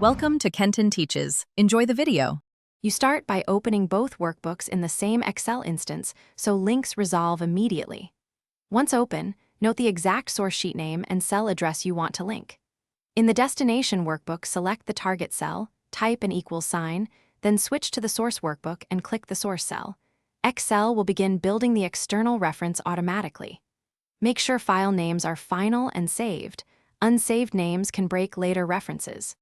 Welcome to Kenton Teaches. Enjoy the video. You start by opening both workbooks in the same Excel instance so links resolve immediately. Once open, note the exact source sheet name and cell address you want to link. In the destination workbook, select the target cell, type an equals sign, then switch to the source workbook and click the source cell. Excel will begin building the external reference automatically. Make sure file names are final and saved. Unsaved names can break later references.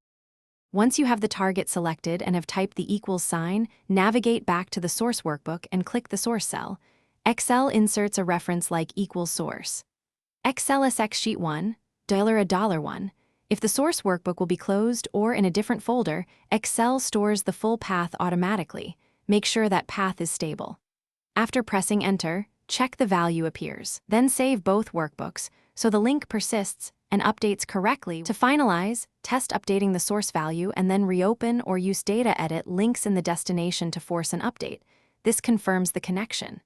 Once you have the target selected and have typed the equals sign, navigate back to the source workbook and click the source cell. Excel inserts a reference like equals source. XLSX sheet 1, $1. If the source workbook will be closed or in a different folder, Excel stores the full path automatically. Make sure that path is stable. After pressing enter, check the value appears. Then save both workbooks so the link persists and updates correctly. To finalize, test updating the source value and then reopen or use data edit links in the destination to force an update. This confirms the connection.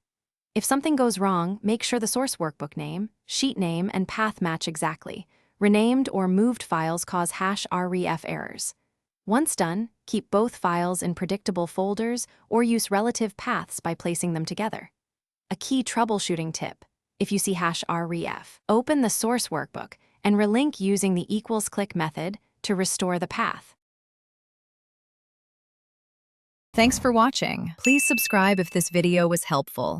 If something goes wrong, make sure the source workbook name, sheet name, and path match exactly. Renamed or moved files cause #ref errors. Once done, keep both files in predictable folders or use relative paths by placing them together. A key troubleshooting tip: if you see #ref, open the source workbook and relink using the equals click method to restore the path. Thanks for watching. Please subscribe if this video was helpful.